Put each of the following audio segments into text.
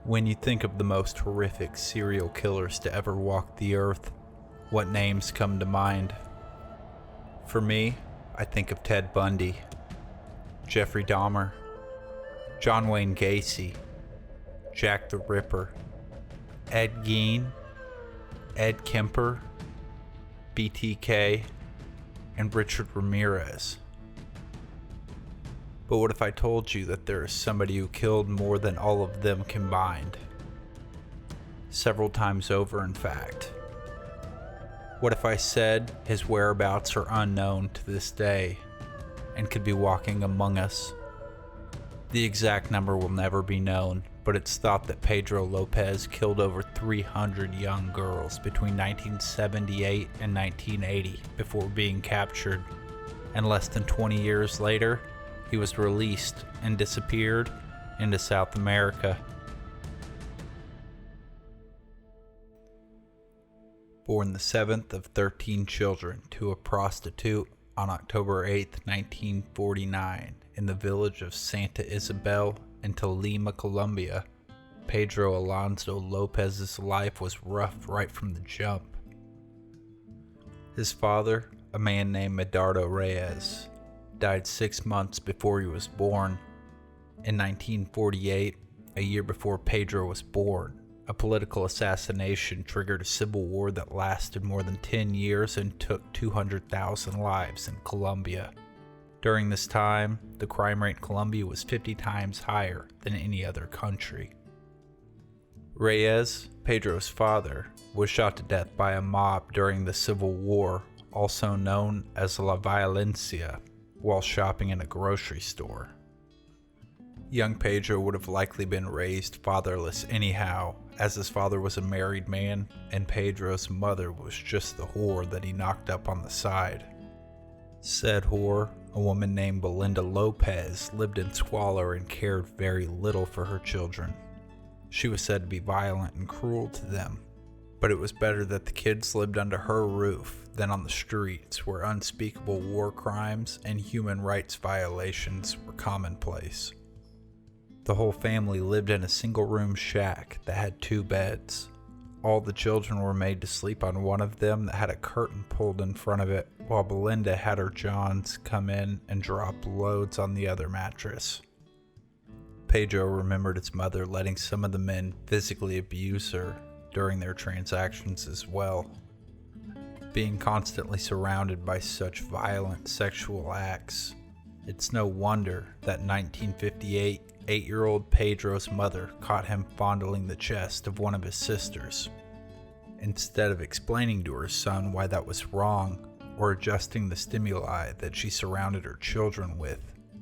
When you think of the most horrific serial killers to ever walk the earth, what names come to mind? For me, I think of Ted Bundy, Jeffrey Dahmer, John Wayne Gacy, Jack the Ripper, Ed Gein, Ed Kemper, BTK, and Richard Ramirez. But what if I told you that there is somebody who killed more than all of them combined? Several times over, in fact. What if I said his whereabouts are unknown to this day and could be walking among us? The exact number will never be known, but it's thought that Pedro Lopez killed over 300 young girls between 1978 and 1980 before being captured, and less than 20 years later, he was released and disappeared into South America. Born the seventh of 13 children to a prostitute on October 8, 1949, in the village of Santa Isabel in Tolima, Colombia, Pedro Alonso Lopez's life was rough right from the jump. His father, a man named Medardo Reyes, died 6 months before he was born. In 1948, a year before Pedro was born, a political assassination triggered a civil war that lasted more than 10 years and took 200,000 lives in Colombia. During this time, the crime rate in Colombia was 50 times higher than any other country. Reyes, Pedro's father, was shot to death by a mob during the Civil War, also known as La Violencia, while shopping in a grocery store. Young Pedro would have likely been raised fatherless anyhow, as his father was a married man and Pedro's mother was just the whore that he knocked up on the side. Said whore, a woman named Belinda Lopez, lived in squalor and cared very little for her children. She was said to be violent and cruel to them, but it was better that the kids lived under her roof than on the streets where unspeakable war crimes and human rights violations were commonplace. The whole family lived in a single-room shack that had 2 beds. All the children were made to sleep on one of them that had a curtain pulled in front of it, while Belinda had her Johns come in and drop loads on the other mattress. Pedro remembered his mother letting some of the men physically abuse her during their transactions as well. Being constantly surrounded by such violent sexual acts, it's no wonder that in 1958, 8-year-old Pedro's mother caught him fondling the chest of one of his sisters. Instead of explaining to her son why that was wrong or adjusting the stimuli that she surrounded her children with,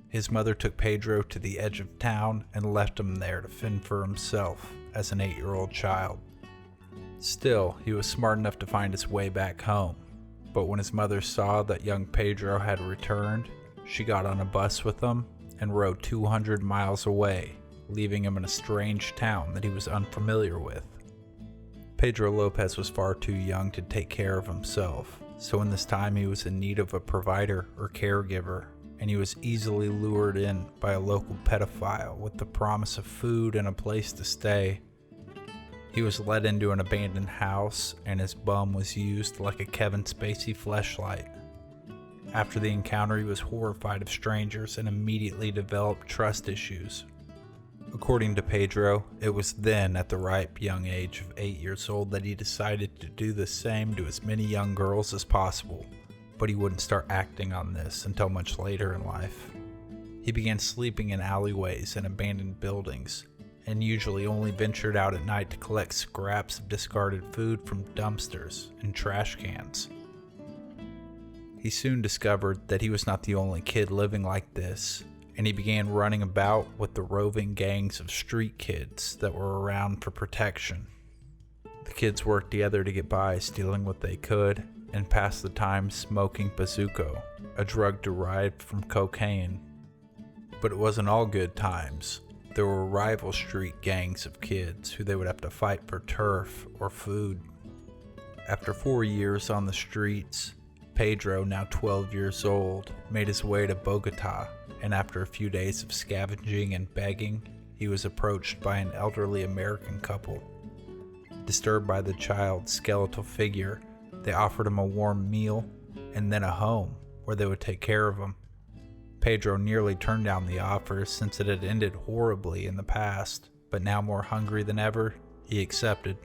his mother took Pedro to the edge of town and left him there to fend for himself as an 8-year-old child. Still, he was smart enough to find his way back home, but when his mother saw that young Pedro had returned, she got on a bus with him and rode 200 miles away, leaving him in a strange town that he was unfamiliar with. Pedro Lopez was far too young to take care of himself, so in this time he was in need of a provider or caregiver, and he was easily lured in by a local pedophile with the promise of food and a place to stay. He was led into an abandoned house, and his bum was used like a Kevin Spacey fleshlight. After the encounter, he was horrified of strangers and immediately developed trust issues. According to Pedro, it was then at the ripe young age of 8 years old that he decided to do the same to as many young girls as possible, but he wouldn't start acting on this until much later in life. He began sleeping in alleyways and abandoned buildings, and usually only ventured out at night to collect scraps of discarded food from dumpsters and trash cans. He soon discovered that he was not the only kid living like this, and he began running about with the roving gangs of street kids that were around for protection. The kids worked together to get by, stealing what they could, and passed the time smoking bazuco, a drug derived from cocaine. But it wasn't all good times. There were rival street gangs of kids who they would have to fight for turf or food. After 4 years on the streets, Pedro, now 12 years old, made his way to Bogota, and after a few days of scavenging and begging, he was approached by an elderly American couple. Disturbed by the child's skeletal figure, they offered him a warm meal and then a home where they would take care of him. Pedro nearly turned down the offer since it had ended horribly in the past, but now more hungry than ever, he accepted.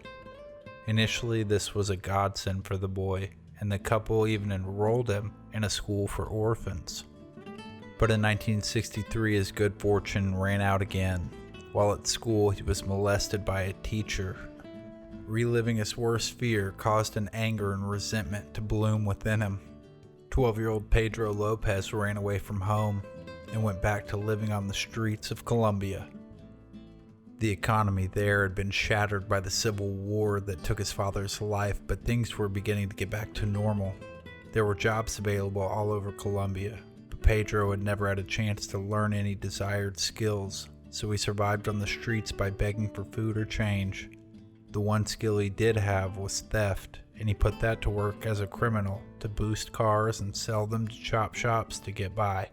Initially, this was a godsend for the boy, and the couple even enrolled him in a school for orphans. But in 1963, his good fortune ran out again. While at school, he was molested by a teacher. Reliving his worst fear caused an anger and resentment to bloom within him. 12-year-old Pedro Lopez ran away from home and went back to living on the streets of Colombia. The economy there had been shattered by the civil war that took his father's life, but things were beginning to get back to normal. There were jobs available all over Colombia, but Pedro had never had a chance to learn any desired skills, so he survived on the streets by begging for food or change. The one skill he did have was theft, and he put that to work as a criminal to boost cars and sell them to chop shops to get by.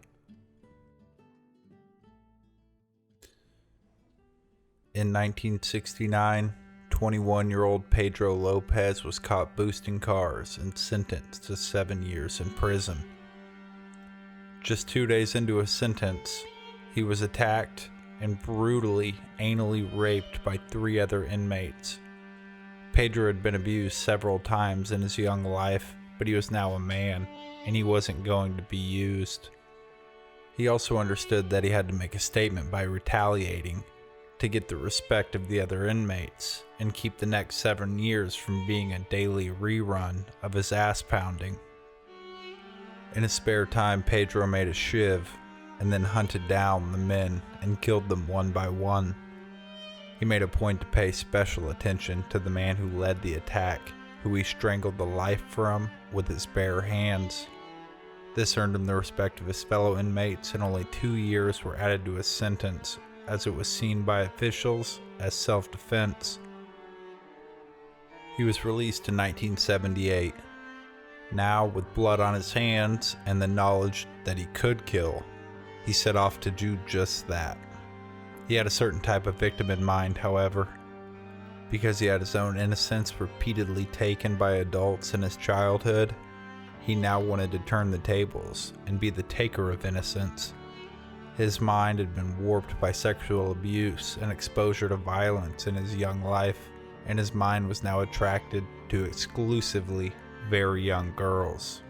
In 1969, 21-year-old Pedro Lopez was caught boosting cars and sentenced to 7 years in prison. Just 2 days into his sentence, he was attacked and brutally anally raped by 3 other inmates. Pedro had been abused several times in his young life, but he was now a man, and he wasn't going to be used. He also understood that he had to make a statement by retaliating to get the respect of the other inmates and keep the next 7 years from being a daily rerun of his ass pounding. In his spare time, Pedro made a shiv and then hunted down the men and killed them one by one. He made a point to pay special attention to the man who led the attack, who he strangled the life from with his bare hands. This earned him the respect of his fellow inmates, and only 2 years were added to his sentence, as it was seen by officials as self-defense. He was released in 1978. Now, with blood on his hands and the knowledge that he could kill, he set off to do just that. He had a certain type of victim in mind, however. Because he had his own innocence repeatedly taken by adults in his childhood, he now wanted to turn the tables and be the taker of innocence. His mind had been warped by sexual abuse and exposure to violence in his young life, and his mind was now attracted to exclusively very young girls.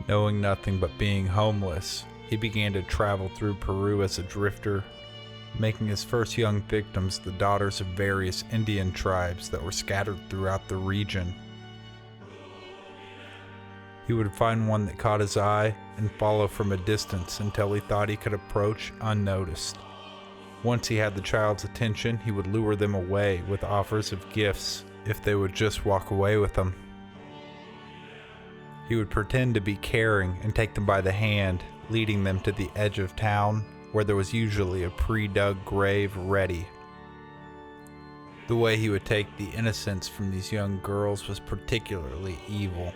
Knowing nothing but being homeless, he began to travel through Peru as a drifter, making his first young victims the daughters of various Indian tribes that were scattered throughout the region. He would find one that caught his eye and follow from a distance until he thought he could approach unnoticed. Once he had the child's attention, he would lure them away with offers of gifts if they would just walk away with him. He would pretend to be caring and take them by the hand, leading them to the edge of town where there was usually a pre-dug grave ready. The way he would take the innocence from these young girls was particularly evil.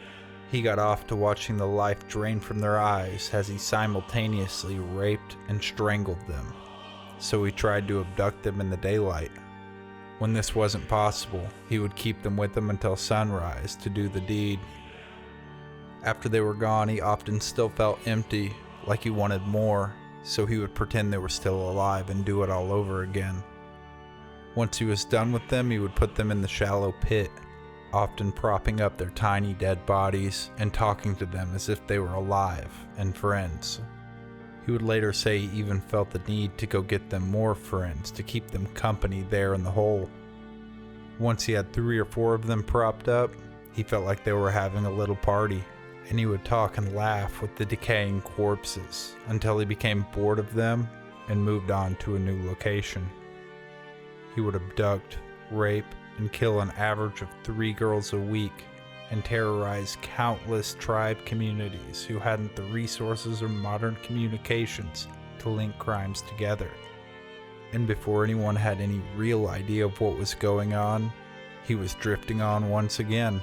He got off to watching the life drain from their eyes as he simultaneously raped and strangled them, so he tried to abduct them in the daylight. When this wasn't possible, he would keep them with him until sunrise to do the deed. After they were gone, he often still felt empty, like he wanted more, so he would pretend they were still alive and do it all over again. Once he was done with them, he would put them in the shallow pit, often propping up their tiny dead bodies and talking to them as if they were alive and friends. He would later say he even felt the need to go get them more friends to keep them company there in the hole. Once he had 3 or 4 of them propped up, he felt like they were having a little party, and he would talk and laugh with the decaying corpses until he became bored of them and moved on to a new location. He would abduct, rape, and kill an average of 3 girls a week and terrorize countless tribe communities who hadn't the resources or modern communications to link crimes together. And before anyone had any real idea of what was going on, he was drifting on once again.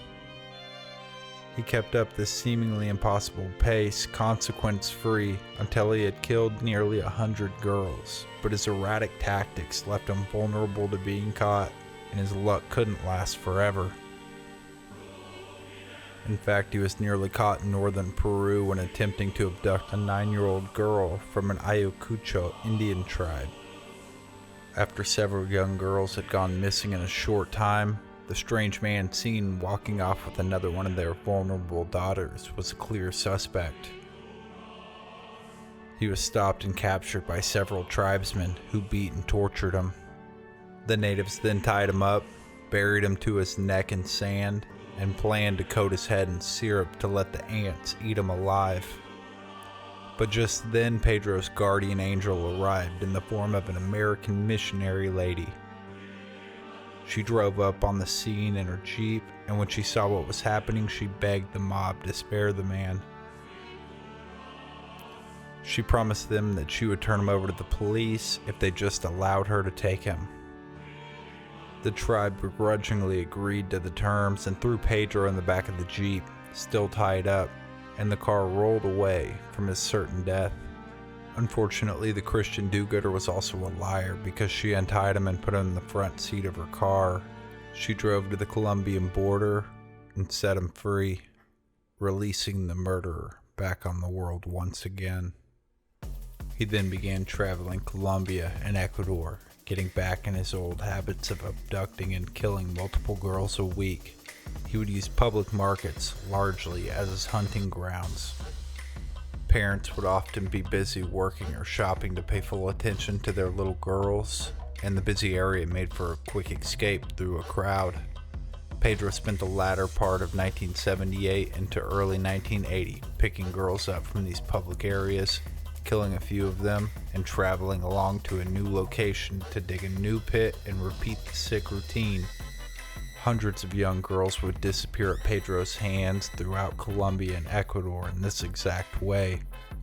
He kept up this seemingly impossible pace, consequence-free, until he had killed nearly 100 girls, but his erratic tactics left him vulnerable to being caught, and his luck couldn't last forever. In fact, he was nearly caught in northern Peru when attempting to abduct a 9-year-old girl from an Ayacucho Indian tribe. After several young girls had gone missing in a short time, the strange man seen walking off with another one of their vulnerable daughters was a clear suspect. He was stopped and captured by several tribesmen who beat and tortured him. The natives then tied him up, buried him to his neck in sand, and planned to coat his head in syrup to let the ants eat him alive. But just then Pedro's guardian angel arrived in the form of an American missionary lady. She drove up on the scene in her Jeep, and when she saw what was happening, she begged the mob to spare the man. She promised them that she would turn him over to the police if they just allowed her to take him. The tribe begrudgingly agreed to the terms and threw Pedro in the back of the Jeep, still tied up, and the car rolled away from his certain death. Unfortunately, the Christian do-gooder was also a liar because she untied him and put him in the front seat of her car. She drove to the Colombian border and set him free, releasing the murderer back on the world once again. He then began traveling Colombia and Ecuador, getting back in his old habits of abducting and killing multiple girls a week. He would use public markets largely as his hunting grounds. Parents would often be busy working or shopping to pay full attention to their little girls, and the busy area made for a quick escape through a crowd. Pedro spent the latter part of 1978 into early 1980 picking girls up from these public areas, killing a few of them, and traveling along to a new location to dig a new pit and repeat the sick routine. Hundreds of young girls would disappear at Pedro's hands throughout Colombia and Ecuador in this exact way,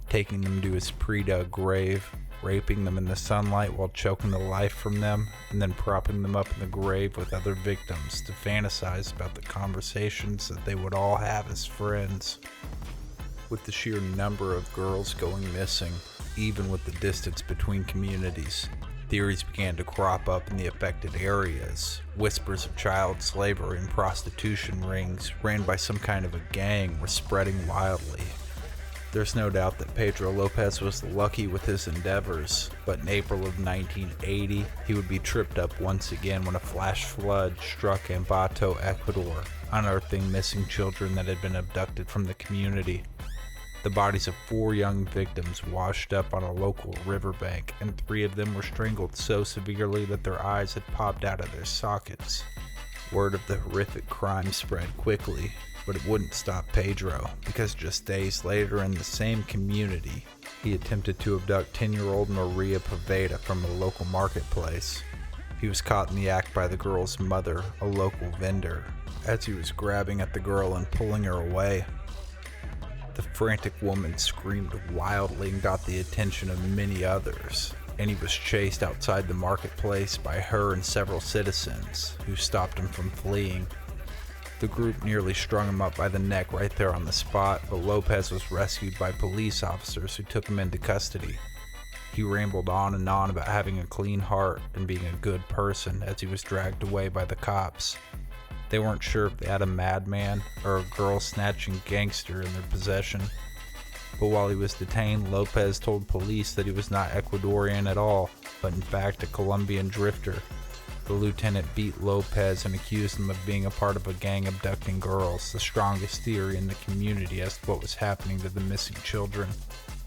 taking them to his pre-dug grave, raping them in the sunlight while choking the life from them, and then propping them up in the grave with other victims to fantasize about the conversations that they would all have as friends. With the sheer number of girls going missing, even with the distance between communities, theories began to crop up in the affected areas. Whispers of child slavery and prostitution rings ran by some kind of a gang were spreading wildly. There's no doubt that Pedro Lopez was lucky with his endeavors, but in April of 1980, he would be tripped up once again when a flash flood struck Ambato, Ecuador, unearthing missing children that had been abducted from the community. The bodies of 4 young victims washed up on a local riverbank, and 3 of them were strangled so severely that their eyes had popped out of their sockets. Word of the horrific crime spread quickly, but it wouldn't stop Pedro, because just days later in the same community, he attempted to abduct 10-year-old Maria Poveda from a local marketplace. He was caught in the act by the girl's mother, a local vendor, as he was grabbing at the girl and pulling her away. The frantic woman screamed wildly and got the attention of many others, and he was chased outside the marketplace by her and several citizens, who stopped him from fleeing. The group nearly strung him up by the neck right there on the spot, but Lopez was rescued by police officers who took him into custody. He rambled on and on about having a clean heart and being a good person as he was dragged away by the cops. They weren't sure if they had a madman or a girl-snatching gangster in their possession. But while he was detained, Lopez told police that he was not Ecuadorian at all, but in fact a Colombian drifter. The lieutenant beat Lopez and accused him of being a part of a gang abducting girls, the strongest theory in the community as to what was happening to the missing children.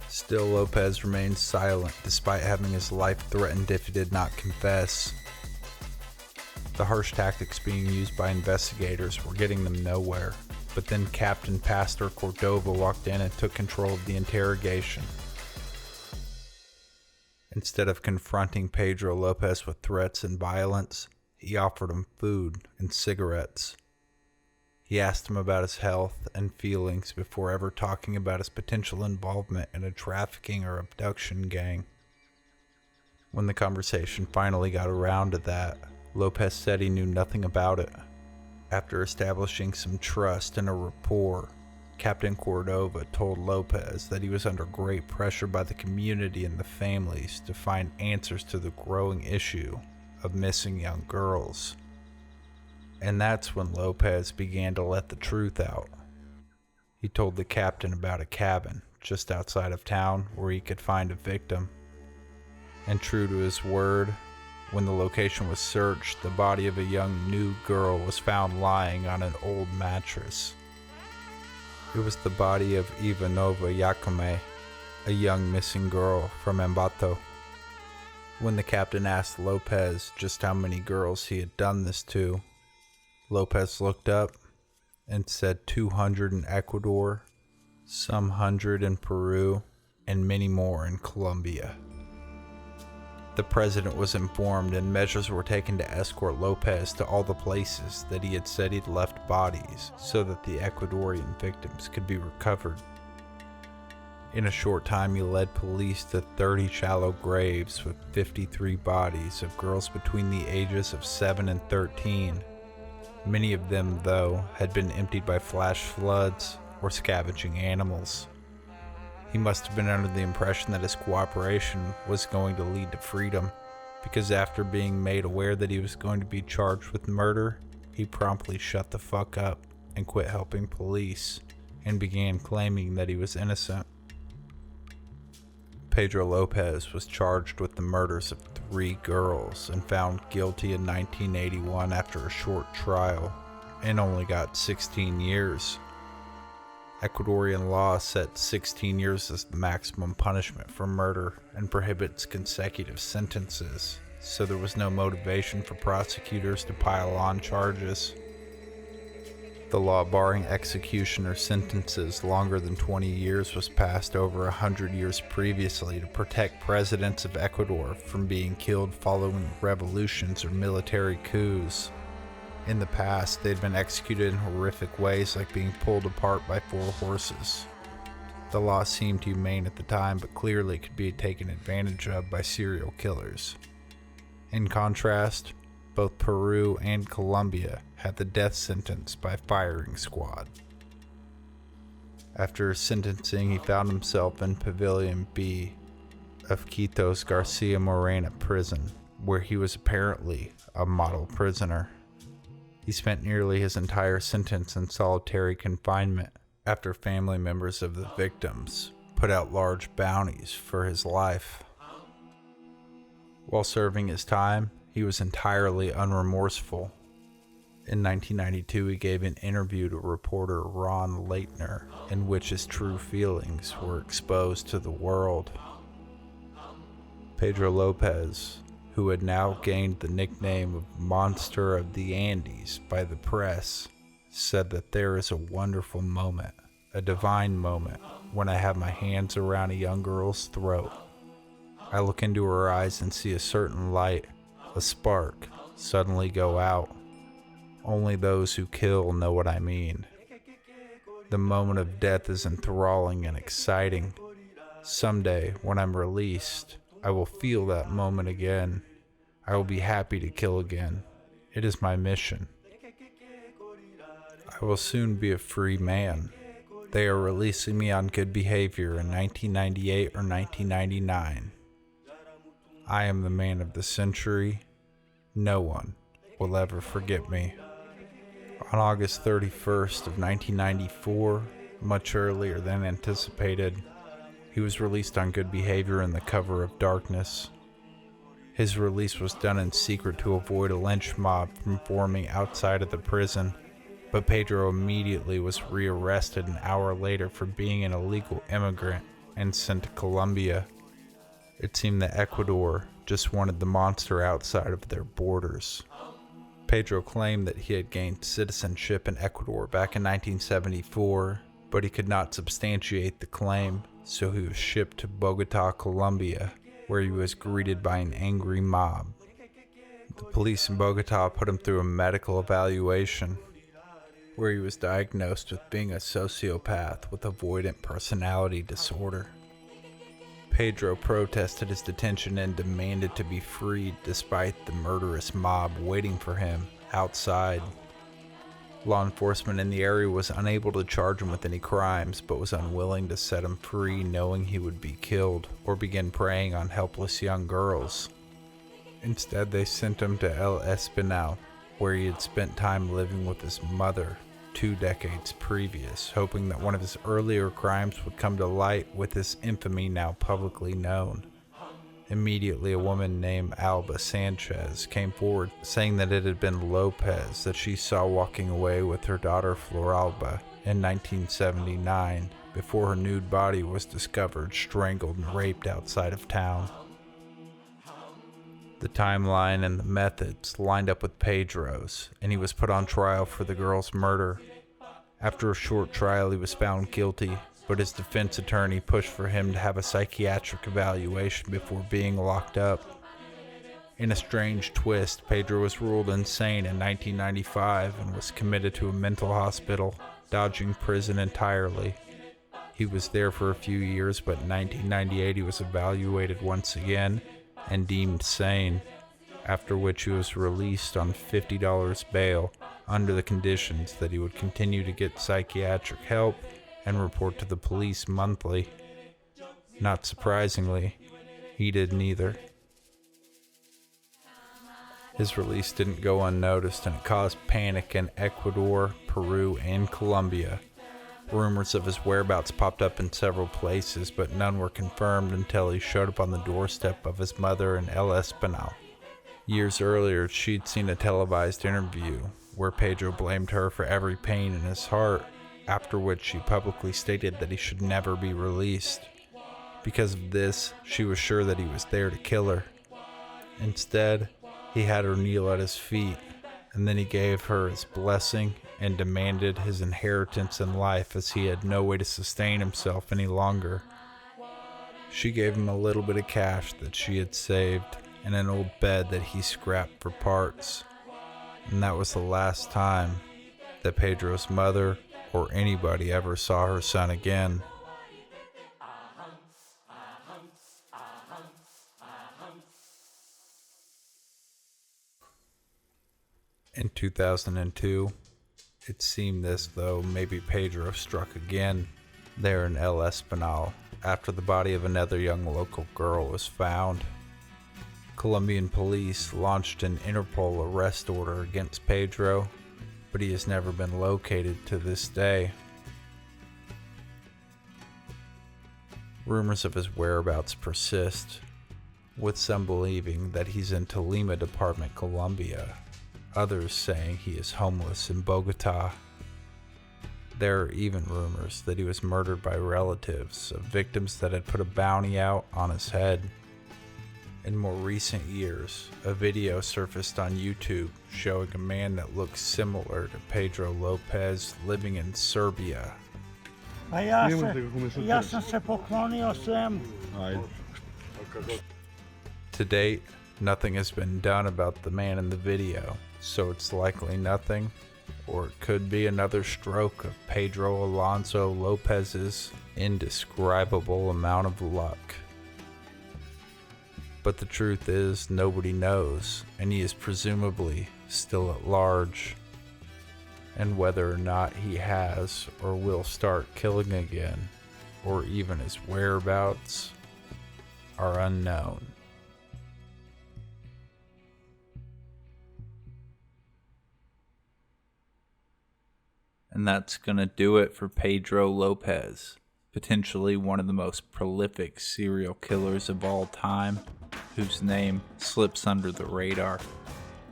Still, Lopez remained silent despite having his life threatened if he did not confess. The harsh tactics being used by investigators were getting them nowhere, but then Captain Pastor Cordova walked in and took control of the interrogation. Instead of confronting Pedro Lopez with threats and violence, he offered him food and cigarettes. He asked him about his health and feelings before ever talking about his potential involvement in a trafficking or abduction gang. When the conversation finally got around to that, Lopez said he knew nothing about it. After establishing some trust and a rapport, Captain Cordova told Lopez that he was under great pressure by the community and the families to find answers to the growing issue of missing young girls. And that's when Lopez began to let the truth out. He told the captain about a cabin just outside of town where he could find a victim. And true to his word, when the location was searched, the body of a young nude girl was found lying on an old mattress. It was the body of Ivanova Yakome, a young missing girl from Ambato. When the captain asked Lopez just how many girls he had done this to, Lopez looked up and said 200 in Ecuador, some 100 in Peru, and many more in Colombia. The president was informed and measures were taken to escort Lopez to all the places that he had said he'd left bodies so that the Ecuadorian victims could be recovered. In a short time, he led police to 30 shallow graves with 53 bodies of girls between the ages of 7 and 13. Many of them, though, had been emptied by flash floods or scavenging animals. He must have been under the impression that his cooperation was going to lead to freedom, because after being made aware that he was going to be charged with murder, he promptly shut the fuck up and quit helping police and began claiming that he was innocent. Pedro Lopez was charged with the murders of 3 girls and found guilty in 1981 after a short trial, and only got 16 years. Ecuadorian law set 16 years as the maximum punishment for murder and prohibits consecutive sentences, so there was no motivation for prosecutors to pile on charges. The law barring execution or sentences longer than 20 years was passed over 100 years previously to protect presidents of Ecuador from being killed following revolutions or military coups. In the past, they'd been executed in horrific ways, like being pulled apart by 4 horses. The law seemed humane at the time, but clearly could be taken advantage of by serial killers. In contrast, both Peru and Colombia had the death sentence by firing squad. After sentencing, he found himself in Pavilion B of Quito's Garcia Moreno prison, where he was apparently a model prisoner. He spent nearly his entire sentence in solitary confinement after family members of the victims put out large bounties for his life. While serving his time, he was entirely unremorseful. In 1992, he gave an interview to reporter Ron Leitner, in which his true feelings were exposed to the world. Pedro Lopez, who had now gained the nickname of Monster of the Andes by the press, said that there is a wonderful moment, a divine moment, when I have my hands around a young girl's throat. I look into her eyes and see a certain light, a spark, suddenly go out. Only those who kill know what I mean. The moment of death is enthralling and exciting. Someday, when I'm released, I will feel that moment again. I will be happy to kill again. It is my mission. I will soon be a free man. They are releasing me on good behavior in 1998 or 1999. I am the man of the century. No one will ever forget me. On August 31st of 1994, much earlier than anticipated, he was released on good behavior in the cover of darkness. His release was done in secret to avoid a lynch mob from forming outside of the prison, but Pedro immediately was rearrested an hour later for being an illegal immigrant and sent to Colombia. It seemed that Ecuador just wanted the monster outside of their borders. Pedro claimed that he had gained citizenship in Ecuador back in 1974, but he could not substantiate the claim, so he was shipped to Bogota, Colombia, where he was greeted by an angry mob. The police in Bogota put him through a medical evaluation, where he was diagnosed with being a sociopath with avoidant personality disorder. Pedro protested his detention and demanded to be freed despite the murderous mob waiting for him outside. Law enforcement in the area was unable to charge him with any crimes, but was unwilling to set him free, knowing he would be killed or begin preying on helpless young girls. Instead, they sent him to El Espinal, where he had spent time living with his mother 2 decades previous, hoping that one of his earlier crimes would come to light, with his infamy now publicly known. Immediately, a woman named Alba Sanchez came forward, saying that it had been Lopez that she saw walking away with her daughter Floralba in 1979, before her nude body was discovered strangled and raped outside of town. The timeline and the methods lined up with Pedro's, and he was put on trial for the girl's murder. After a short trial, he was found guilty, but his defense attorney pushed for him to have a psychiatric evaluation before being locked up. In a strange twist, Pedro was ruled insane in 1995 and was committed to a mental hospital, dodging prison entirely. He was there for a few years, but in 1998 he was evaluated once again and deemed sane, after which he was released on $50 bail under the conditions that he would continue to get psychiatric help and report to the police monthly. Not surprisingly, he did neither. His release didn't go unnoticed, and it caused panic in Ecuador, Peru, and Colombia. Rumors of his whereabouts popped up in several places, but none were confirmed until he showed up on the doorstep of his mother in El Espinal. Years earlier, she'd seen a televised interview where Pedro blamed her for every pain in his heart, after which she publicly stated that he should never be released. Because of this, she was sure that he was there to kill her. Instead, he had her kneel at his feet, and then he gave her his blessing and demanded his inheritance in life, as he had no way to sustain himself any longer. She gave him a little bit of cash that she had saved and an old bed that he scrapped for parts. And that was the last time that Pedro's mother or anybody ever saw her son again. In 2002, it seemed as though maybe Pedro struck again there in El Espinal after the body of another young local girl was found. Colombian police launched an Interpol arrest order against Pedro, but he has never been located to this day. Rumors of his whereabouts persist, with some believing that he's in Tolima Department, Colombia, others saying he is homeless in Bogota. There are even rumors that he was murdered by relatives of victims that had put a bounty out on his head. In more recent years, a video surfaced on YouTube showing a man that looks similar to Pedro Lopez living in Serbia. To date, nothing has been done about the man in the video, so it's likely nothing, or it could be another stroke of Pedro Alonso Lopez's indescribable amount of luck. But the truth is, nobody knows, and he is presumably still at large. And whether or not he has or will start killing again, or even his whereabouts, are unknown. And that's gonna do it for Pedro Lopez, potentially one of the most prolific serial killers of all time, whose name slips under the radar.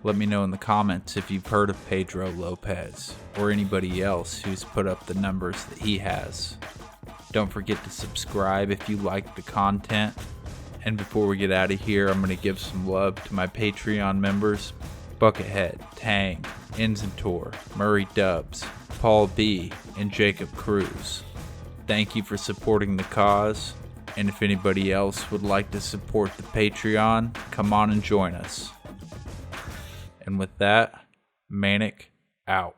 Let me know in the comments if you've heard of Pedro Lopez, or anybody else who's put up the numbers that he has. Don't forget to subscribe if you like the content. And before we get out of here, I'm going to give some love to my Patreon members: Buckethead, Tang, Enzentor, Murray Dubs, Paul B, and Jacob Cruz. Thank you for supporting the cause, and if anybody else would like to support the Patreon, come on and join us. And with that, Manic out.